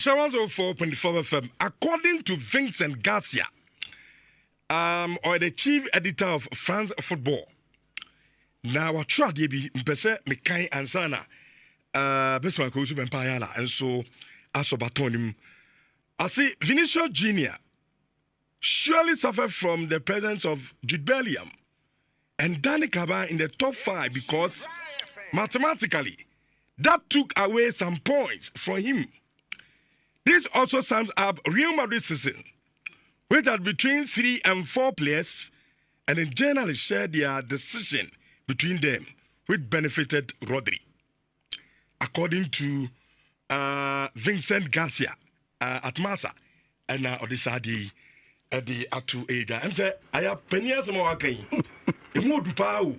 4.4 FM. According to Vincent Garcia, or the chief editor of France Football. Now, I tried to be Mekai Ansana, Besman Kosu Empire, and so as Batonim. I see Vinicius Jr. surely suffered from the presence of Jude Bellingham and Danny Kaba in the top 5 because mathematically that took away some points from him. This also sums up Real Madrid's season, which had between 3 and 4 players, and the journalists shared their decision between them, which benefited Rodri. According to Vincent Garcia at Massa, and now Odisadi at the Atu Ada. I'm saying, I have penny as more again. A more to power.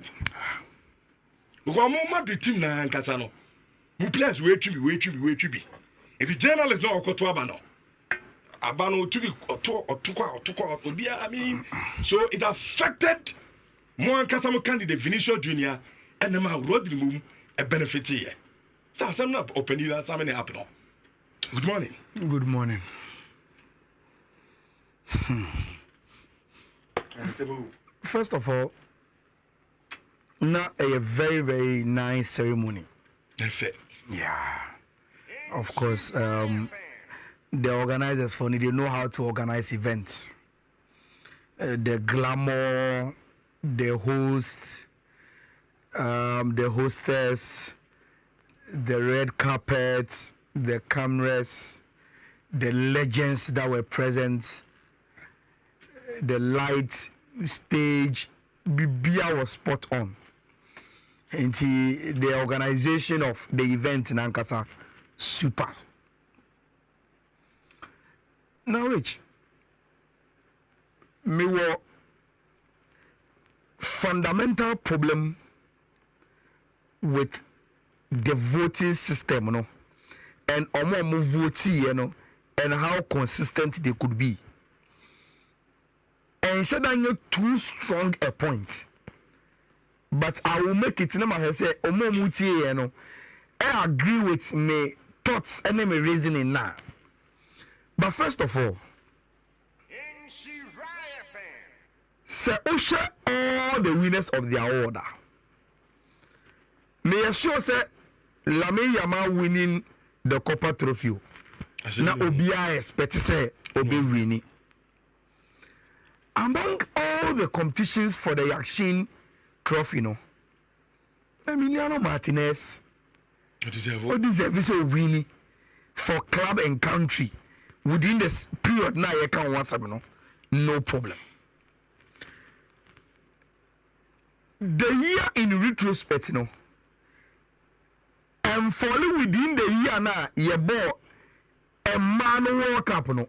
Because more Madrid team na Casano. Who players wait to be. If the journalist not to Abano to be or to I mean, so it affected more Casamo candidate Vinicius Jr. and the man Rodri a benefit here. So I'm not opening that something happen. Good morning. Good morning. First of all, not a very, very nice ceremony. Yeah. Of course, the organizers for they know how to organize events. The glamour, the host, the hostess, the red carpet, the cameras, the legends that were present, the light, stage, Bibia was spot on. And the organization of the event in Ankasa, super. Now, Rich, me were fundamental problem with the voting system, you know, and voting, you know, and how consistent they could be. And said that you're too strong a point. But I will make it number I say muti, you know. I agree with me thoughts and my reasoning now. But first of all, say usher all the winners of their order. May I sure say Lame Yama winning the Copa Trophy. Now Obia expect say Obi winning. Among all the competitions for the Yakshin Trophy, you know, Emiliano Martinez deserves a winning for club and country within this period. Now you can want some, no problem. The year in retrospect, you know, and falling within the year now, you bought a man World Cup, no.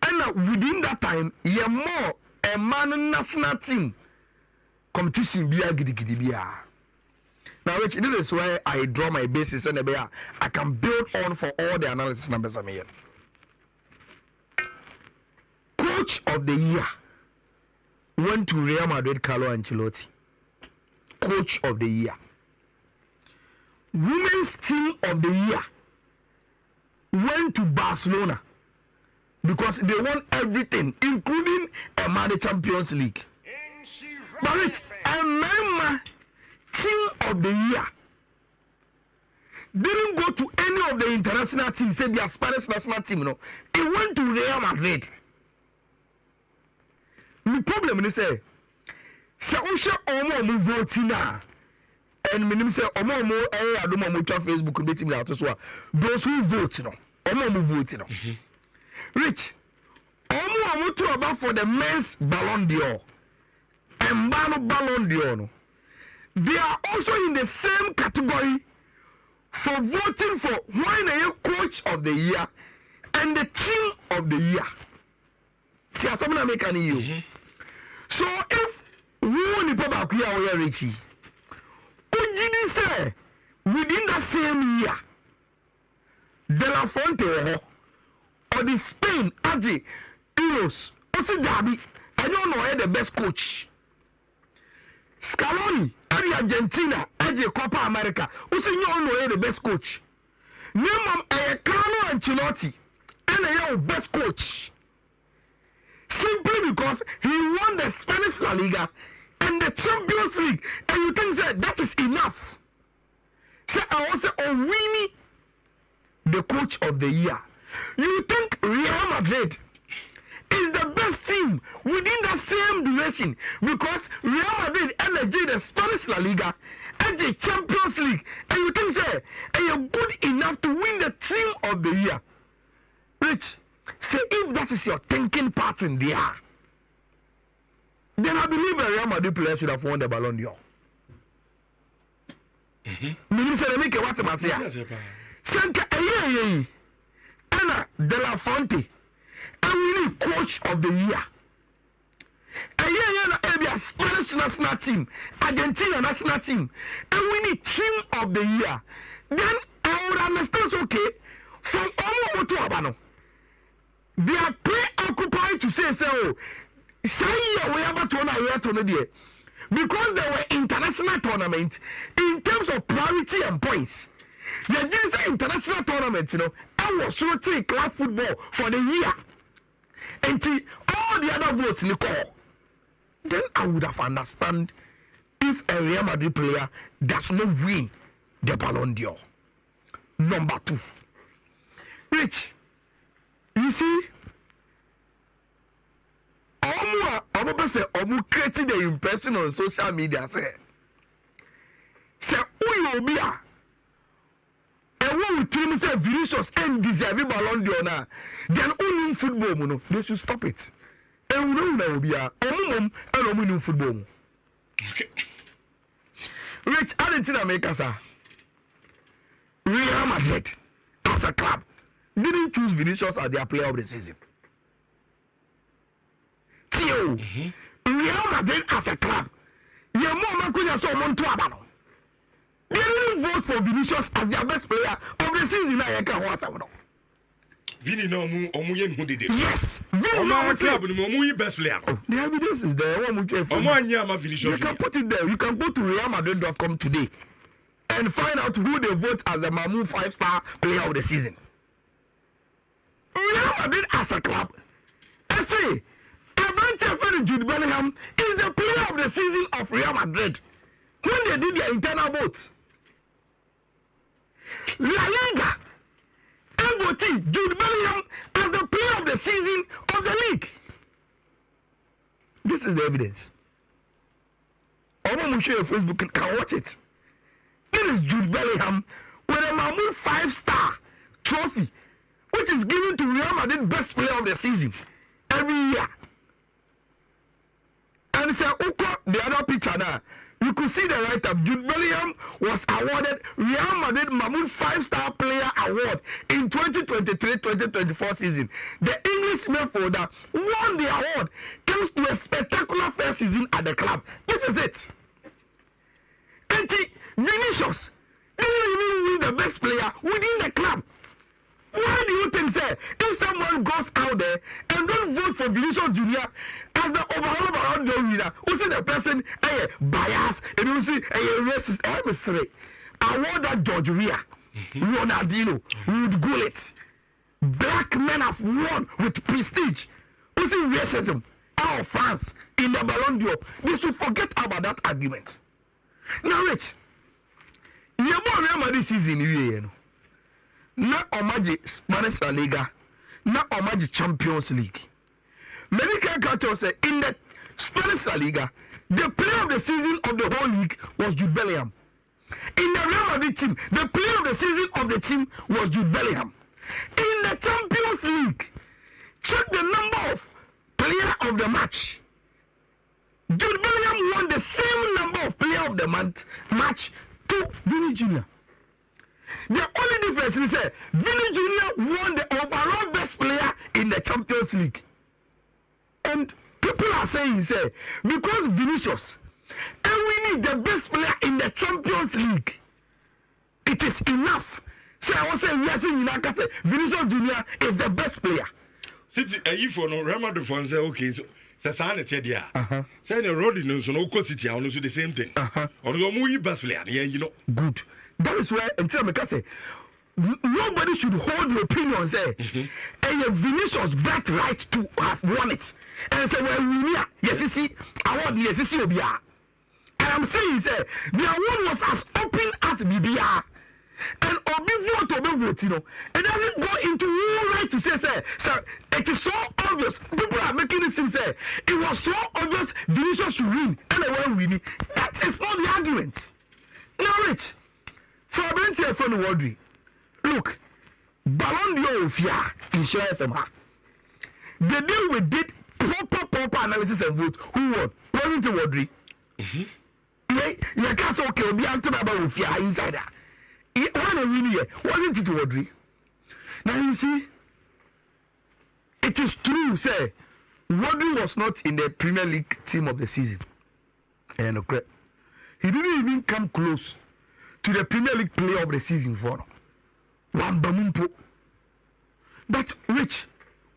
And within that time, you more a man national team competition be a giddy. Now, which this is where I draw my basis and I can build on for all the analysis numbers I'm here. Coach of the year went to Real Madrid, Carlo Ancelotti. Coach of the year. Women's team of the year went to Barcelona because they won everything, including a Champions League. But a member team of the year didn't go to any of the international teams, say the Spanish national team, no. It went to Real Madrid. The problem is say Usha Omo voting now. And me say Omo I don't know Facebook meeting out as well. Those who vote, no. Omo vote, no. Rich, Omo to about for the men's Ballon d'Or and Ballon d'Or, no. They are also in the same category for voting for one a coach of the year and the team of the year. So if we want to back here, we are Richie. Ujidi say within the same year, De La Fonte or the Spain, Aji, Euros, also Derby, I don't know the best coach. Scaloni, Argentina, Aji Copa America, also you know the best coach. Minimum a Carlo Ancelotti and a best coach. Simply because he won the Spanish La Liga and the Champions League. And you think that is enough. Say I was winning the coach of the year. You think Real Madrid is the best team within the same duration because Real Madrid energy the Spanish La Liga and the Champions League, and you think you're good enough to win the team of the year. Rich, say if that is your thinking pattern there, then I believe a Real Madrid player should have won the Ballon d'Or. Meaning say make what am I say? Sanka Anna De La Fonte, and winning coach of the year. A Spanish national team, Argentina national team, and winning team of the year. Then I would understand okay from almost to Abano. They are preoccupied to say so. Say we have to know because there were international tournaments in terms of priority and points. The just international tournament, I was rotating club football for the year. Until all the other votes call. Then I would have understand if a Real Madrid player does not win the Ballon d'Or. Number 2. Rich, you see, I'm creating the impression on social media. Say, who will be a woman will say Vinicius and deserve Ballon d'Or now. Then only football, they should stop it. And we know be a and only football. Okay. Rich, I didn't America, sir. Real Madrid as a club didn't choose Vinicius as their player of the season. Theo, Real Madrid as a club, your mom could so Montuabano. They didn't vote for Vinicius as their best player of the season. I can't watch out. Vini no omuyen who did it. Yes, Vini no club no best player. The evidence is there. You can put it there. You can go to realmadrid.com today and find out who they vote as the Mamu 5-star player of the season. Real Madrid as a club, I say, Jude Bellingham is the player of the season of Real Madrid when they did their internal votes. La Liga voting Jude Bellingham as the player of the season of the league. This is the evidence. I'm going to share your Facebook and can watch it. It is Jude Bellingham with a Mahmoud 5-star trophy, which is given to Real Madrid best player of the season every year. And say, the other picture now, you could see the write-up. Jude Bellingham was awarded Real Madrid Mahmoud 5-star player award in 2023-2024 season. The English midfielder won the award thanks to a spectacular first season at the club. This is it. And Vinicius didn't even win the best player within the club. Why do you think, sir, if someone goes out there and don't vote for Vinicius Jr. as the overall Ballon d'Or winner, who see the person bias and you see racist, I'm sorry. Award that George Weah, Ronaldinho, Ruud Gullit, black men have won with prestige. Who see racism, our fans in the Ballon d'Or, they should forget about that argument. Now, Rich, you Real Madrid season, you know. Na omaji Spanish La Liga, na omaji Champions League. Medical culture say in the Spanish La Liga, the player of the season of the whole league was Jude Bellingham. In the Real Madrid team, the player of the season of the team was Jude Bellingham. In the Champions League, check the number of player of the match. Jude Bellingham won the same number of player of the match to Vini Jr. The only difference is that Vini Jr. won the overall best player in the Champions League. And people are saying, because Vinicius, and we need the best player in the Champions League, it is enough. So I was saying, we are saying, Vinicius Jr. is the best player. City, if for no Real Madrid fans say, okay, so Sasana Tedia. Say the Rodri no so no City, I want to do the same thing. Or the best player, yeah, you know. Good. That is why until I say nobody should hold the opinion say a Vinicius bet right to have won it. And say well we near yes see award yes see obia. And I'm saying say the award was as open as BBR. And vote, you know, it doesn't go into all right to say, sir, it is so obvious. People are making it seem, say, it was so obvious Vinicius should win, and they won't win. That is not the argument. Now, Rich, for a bench here from Rodri, look, Ballon d'Or Fia in Share FM. The day we did proper analysis and vote, who won? Wasn't it Rodri? Yeah, you can't say, okay, we are talking about Fia insider. Wasn't it Rodri? Now you see, it is true, say, Rodri was not in the Premier League team of the season. And he didn't even come close to the Premier League player of the season for Wambamumpo. But Rich,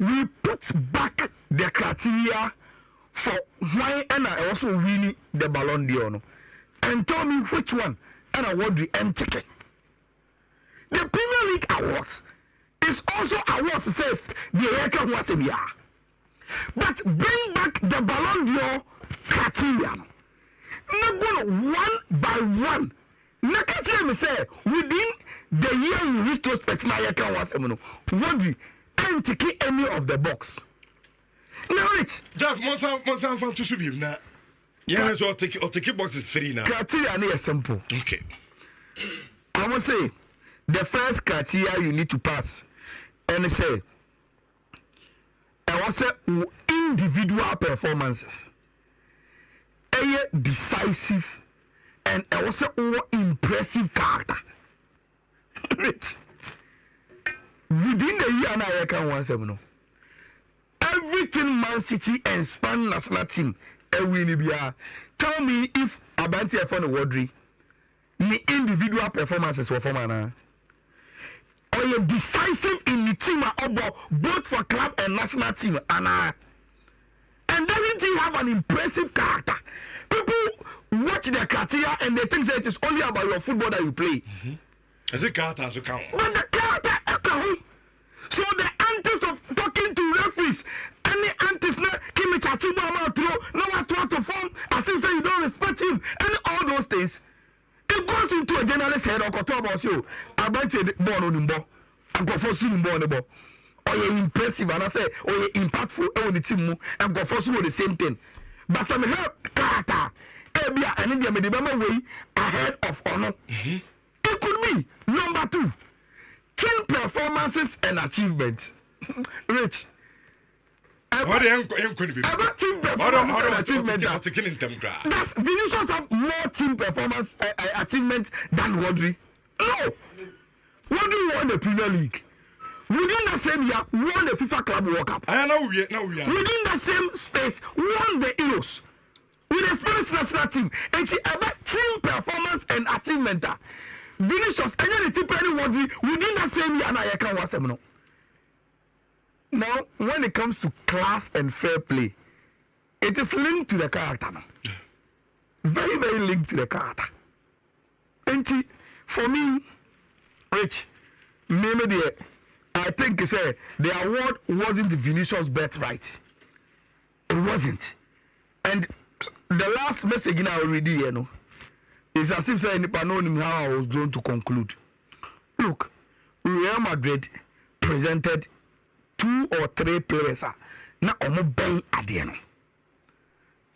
we put back the criteria for why and I also winning the Ballon d'Or. And tell me which one and I Rodri and ticket. The Premier League Awards is also awards that says the American was in here. But bring back the Ballon d'Or criteria. Not going one by one. Nakachia say within the year you reach those American was Rodri and take any of the box. Now Rich. Jeff, Monsan fan to subim na. Yeah, so I'll take boxes 3 now. Criteria is simple. Okay. I must say the first criteria you need to pass, and say, I want to say individual performances, decisive, and I want to say impressive character. Rich, within the year now I can 1-7. Everything Man City and Spain national team, tell me if Abanti for the Rodri, the individual performances were for man. Or you're decisive in the team about both for club and national team, and doesn't he have an impressive character? People watch the criteria and they think that it is only about your football that you play. As a character as you count. But the character account. So the antics of talking to referees, any antics now, Kimi Chachiba throw, no one to form, as if say you don't respect him, and all those things. It goes into a journalist head or talk about you. About it, born on him, and go for seeing born about. Or you're impressive, and I say, or you're impactful on the team, and go for the same thing. But some help, character, Abia, and India, made the way ahead of honor. It could be number 2, team performances and achievements. Rich. About team performance and achievement. Does Vinicius have more team performance achievements than Rodri? No. Rodri won the Premier League. Within the same year, won the FIFA Club World Cup. Now we are. Within the same space, won the Euros. With the Spanish national team, it's about team performance and achievement. Vinicius, and then the team Rodri within the same year, I can watch them. Now, when it comes to class and fair play, it is linked to the character. Very, very linked to the character. And for me, Rich, maybe I think the award wasn't Vinicius' birthright. It wasn't. And the last message I already is as if saying how I was going to conclude. Look, Real Madrid presented 2 or 3 players na omo ben ade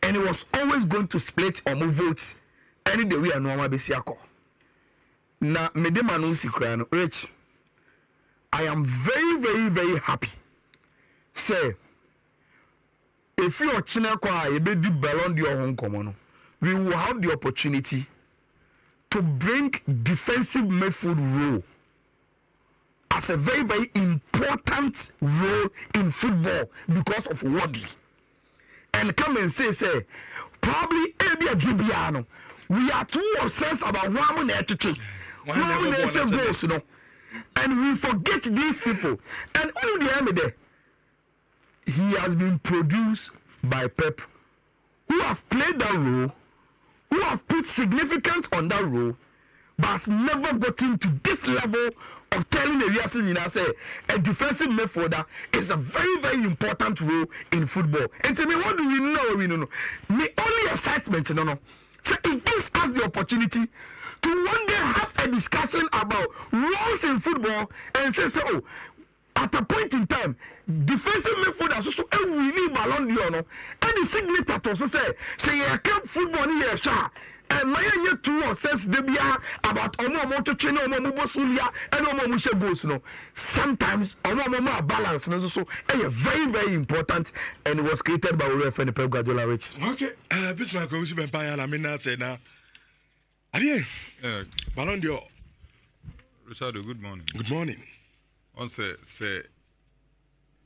and it was always going to split omo votes any day we are normal be siako na medema no sikra no. Rich, I am very, very, very happy say if you are chinekwa you be di Ballon d'Or hon komo no, we will have the opportunity to bring defensive midfield role as a very, very important role in football because of Rodri. And come and say, probably Abia we are too obsessed about one attitude, one nation goals, and we forget these people. And on the end of the day, he has been produced by Pep, who have played that role, who have put significance on that role, but has never gotten to this level of telling the real thing, say a defensive midfielder is a very, very important role in football. And tell me, what do we know? We know. The only excitement, no. So it gives us the opportunity to one day have a discussion about roles in football and say, oh, at a point in time, defensive midfielders also a winning Ballon d'Or, no, and the signature to also say you can't football in your shot. And my year two or says they be about Omo to Chino, Omo Bosulia, and Omo Musha goes, no. Sometimes Omo balance, no, so very, very important, and it was created by Uri and Pep Guardiola. Rich. Okay, Bismarck, we should be buying. I mean, I say now. Adieu, Ballon d'Or. Richard, good morning. Good morning. On say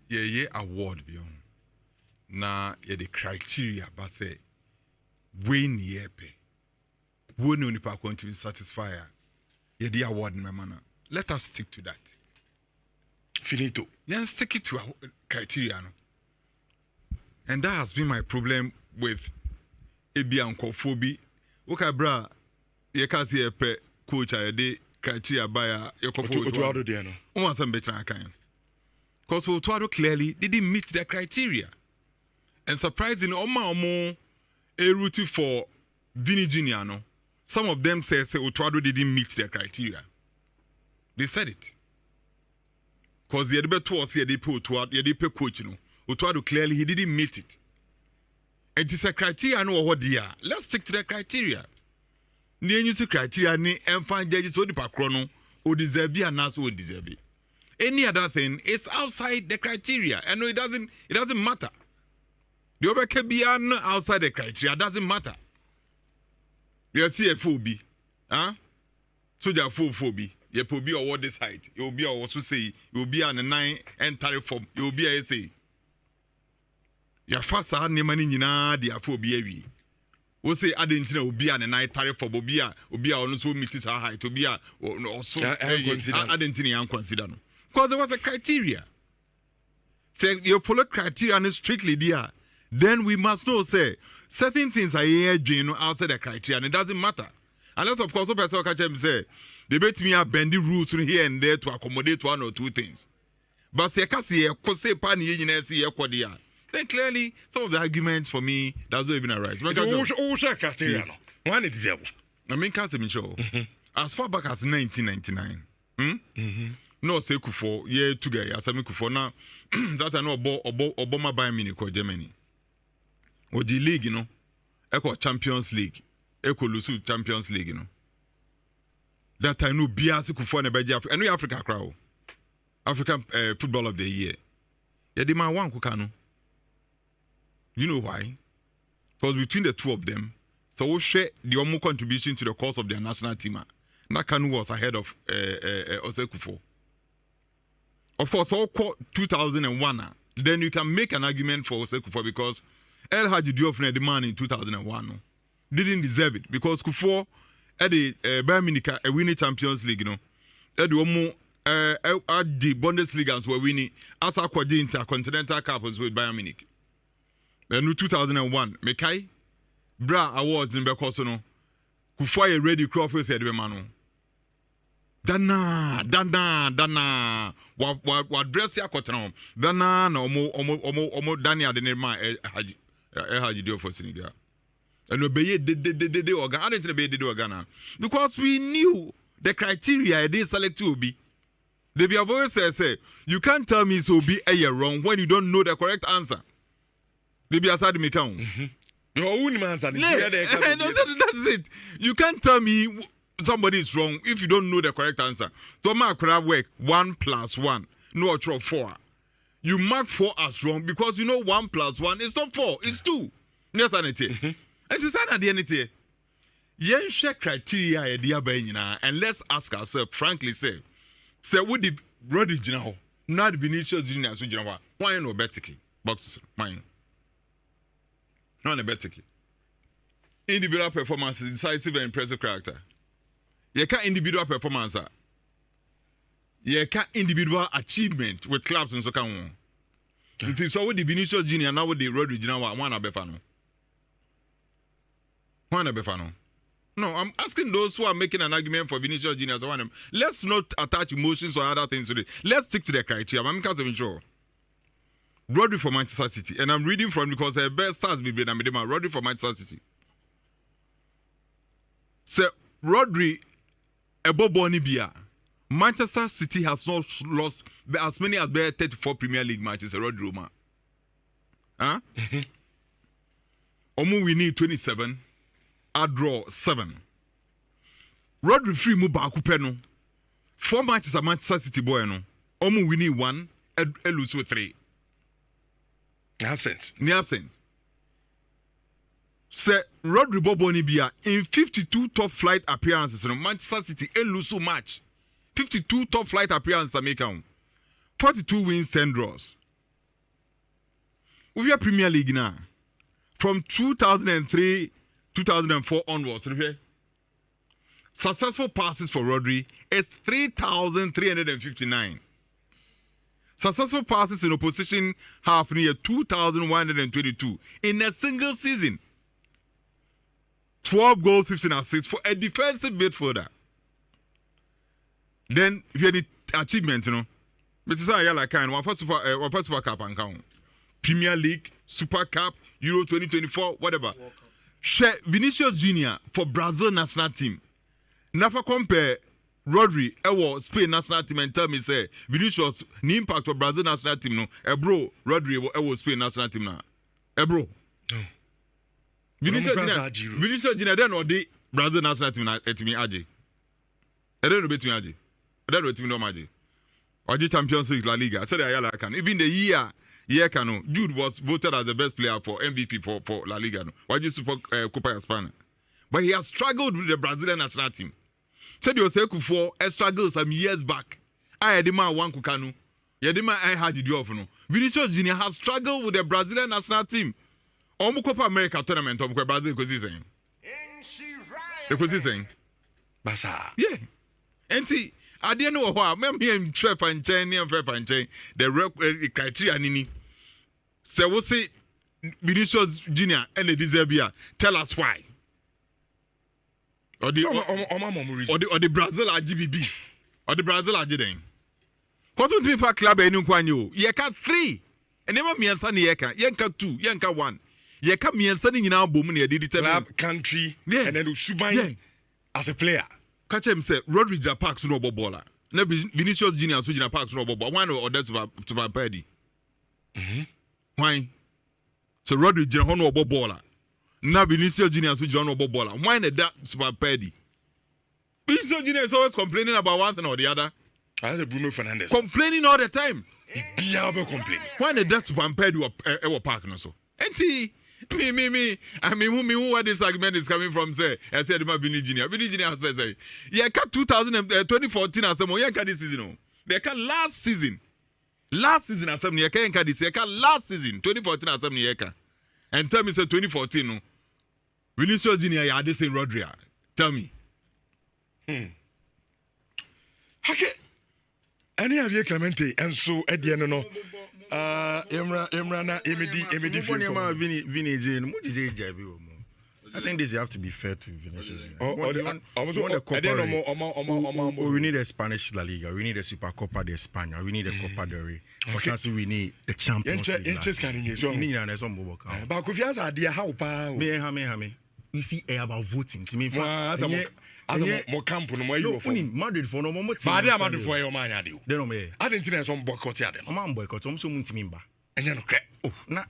ye award beyond. Na ye the criteria, but say win ye pay. Won only pa going to be satisfied. Ye the award in my manner. Let us stick to that. Finito. Yeah, stick it to our criteria. No? And that has been my problem with Ebi and Kofobi. Okay, bra, ye can't see a pay coach a day. Criteria by your Otuado. Once I'm better, I can. Because Otuado clearly didn't meet the criteria. And surprisingly, Omo a route for Vini Junior. No? Some of them say Otuado didn't meet the criteria. They said it. Because the other two was here, they put Otuado, they pay coach. No? Otuado clearly he didn't meet it. And it's a criteria, no, what they are. Let's stick to the criteria. The use criteria ni enfan judges so the pakrono o deserve and not so deserve. Any other thing is outside the criteria, and no, it doesn't matter. The other can be outside the criteria, doesn't matter. You see a phobia, so you phobia. You will be award this height. You will be also say you will be on a 9 and tariff form. You will be a say. Your first hand name money na the phobia. We say Argentina will be an night tariff for Bobia, also meet his high to be also Argentina consider. Because there was a criteria. Say you follow criteria and strictly there, then we must know say certain things are here outside the criteria and it doesn't matter. Unless of course person catch them say they bet me up bending rules here and there to accommodate one or two things. But say kasi say pan ye then clearly, some of the arguments for me, that's not even arise. One is zero. I mean, as far back as 1999, no, say Kufo, yeah, two guys, as I mean Kufo now, that I know Obama Bayern Munich or Germany. Or the league, you know, Echo Champions League, Echo Lusu Champions League, you know. That I know Biasi Kufo and Beja, and we Africa crowd, African Football of the Year. Yeah, the man one Kukano. You know why? Because between the two of them, so we share the Omo contribution to the cause of their national team. Nakanu was ahead of Osekufo. Of course, all 2001, then you can make an argument for Osekufo because El Hadji Diop the man in 2001 didn't deserve it because Kufo at the Bayern Munich winning Champions League, you know, at the Omo at the Bundesliga were winning as a Intercontinental Cup with Bayern Munich. In 2001, Mekai Bra Awards in Bekosono, who fire ready Crawford said, Mano. Dana, what dress ya cotton, Dana, no more Dania than Haji do for Senegal. And obey the organ, I didn't obey the organ because we knew the criteria they select to be. The voice say, you can't tell me so be a wrong when you don't know the correct answer. They be aside me count. That's it. You can't tell me somebody is wrong if you don't know the correct answer. So mark work 1 + 1. No, 4. You mark 4 as wrong because you know 1 + 1 is not 4, it's 2. Yes, and it's and it's at the end of the day. Yen share criteria and let's ask ourselves frankly say what the Rodri now not Vinicius Junior so why no betting box mine. Not a better individual performance is decisive and impressive character. You can't individual performance. You can't individual achievement with clubs and so can. If you saw with the Vinicius Junior now with the Rodri now one a befano. No, I'm asking those who are making an argument for Vinicius Junior as one. Let's not attach emotions or other things to it. Let's stick to the criteria. I'm sure. Rodri for Manchester City, and I'm reading from because the best stars be Rodri for Manchester City. So Rodri, a Boboni Bia. Manchester City has not lost as many as 34 Premier League matches. Rodri Roma. Huh? Omu we need 27. I draw 7. Rodri free mu ba kupeno. 4 matches at Manchester City boy no. Omu we need 1. Lose with 3. Absence. In absence. Say Rodri Boboni Bia in 52 top flight appearances no Manchester City lose so much. 52 top flight appearances I make 42 wins, 10 draws. We are Premier League now. From 2003, 2004 onwards, okay? Successful passes for Rodri is 3,359. Successful passes in opposition half near 2,122 in a single season. 12 goals, 15 assists for a defensive midfielder. Then if you had the achievement, you know, but it's like kind one for Super Cup and count. Premier League, Super Cup, Euro 2024, whatever. Share Vinicius Junior for Brazil national team. Never compare Rodri, Spain national team and tell me say Vinicius the impact for Brazil national team no. Bro, Rodri Spain national team now. Bro. Vinicius Junior then or the Brazil national team at me Aji. I don't know between Aji. I don't know between no Aji. Or Champions League La Liga. I said I can. Even the year Kano, Jude was voted as the best player for MVP for La Liga. No? Why you support Copa España? But he has struggled with the Brazilian national team. Said you say Kufo struggled some years back. I had man one Kukanu. Yadima I had you off no. Vinicius Junior has struggled with the Brazilian national team. Omu Copa America tournament of Brazil because he's saying. Because he's saying. Basa. Yeah. And see, I didn't know how. I'm here in Trep and Chain, the criteria nini. So we'll say Vinicius Junior and the Desabia. Tell us why. Or the Brazil GBB. Or the Brazil GDN. What would be for club and Nukwanyo? Yeka 3. And never me and Sunny Yeka. Yenka 2. Yenka 1. Yeka me and Sunny in our boom near the club, country, yeah. And then Shubai yeah. As a player. Catch him say Rodri the Parks no baller. No Vinicius Junior switching the Parks no baller. Why no or that's to my paddy? Why? So Rodri Junior no baller. Now Vinicius Junior switching no baller. Why the that super paddy? Vinicius Junior is always complaining about one thing or the other. That's a Bruno Fernandes. Complaining all the time. He ever complain. Why the that super paddy or park no so? Enti. Me. I mean, who where this argument is coming from? Say, I said, my Vinny Junior says, yeah, 2014 as some yeah, this season. They can last season as some year can this year last season 2014 as some year and tell me say 2014 no. Vinicius Junior yeah this in Rodri. Tell me. Okay. Any of you Clemente and so at the end no. Emrana, Emedi, I think this you have to be fair to Vinicius. We need a Spanish La Liga. We need a Super Copa de España. We need a Copa del Rey. Okay. We need the Champions League. You see, about voting. More camp no more you Madrid for no more. But I am for your man. I didn't think some boycott. I'm boycott. I'm so much. And you know, oh, no,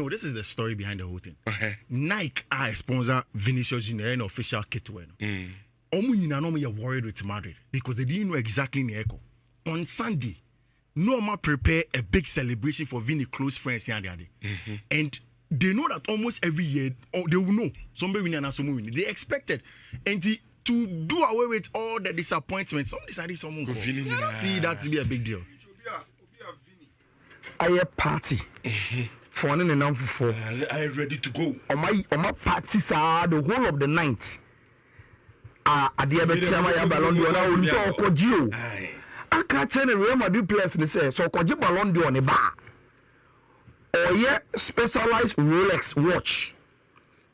this is the story behind the whole thing. Nike I sponsor Vinicius Junior an official kit. You're worried with Madrid because they didn't know exactly the echo. On Sunday, Norma prepare a big celebration for Vinny close friends here and they know that almost every year they will know somebody winning and someone winning. They expected and to do away with all the disappointments. Some decided someone go. See that to be a big deal. I a party for one and now for. I ready to go. On my parties are the whole of the night. At the other time I have Ballon d'Or now. So Kojio. I can't tell the Real Madrid players. They say so. Kojio Ballon d'Or on the bar. or yeah, specialized Rolex watch.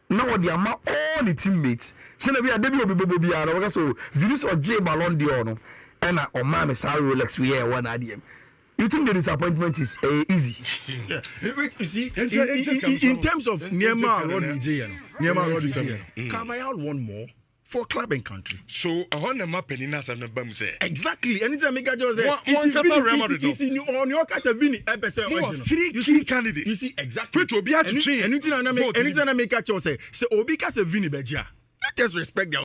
Now the amount all the teammates. So na be a debut obi biara so Venus or J Ballon d'Or and or mama say Rolex we here one ADM. You think the disappointment is easy? Yeah. You see, in terms of Neymar Rodri, Carvajal won more for club and country. So I want to map in as an album say. Exactly. Anytime I just say, One Real Madrid on your case, Vini, three key candidates. You see exactly. Which will be at the train. Anything I make a say Obi Kasa Vini Beja. Let us respect them.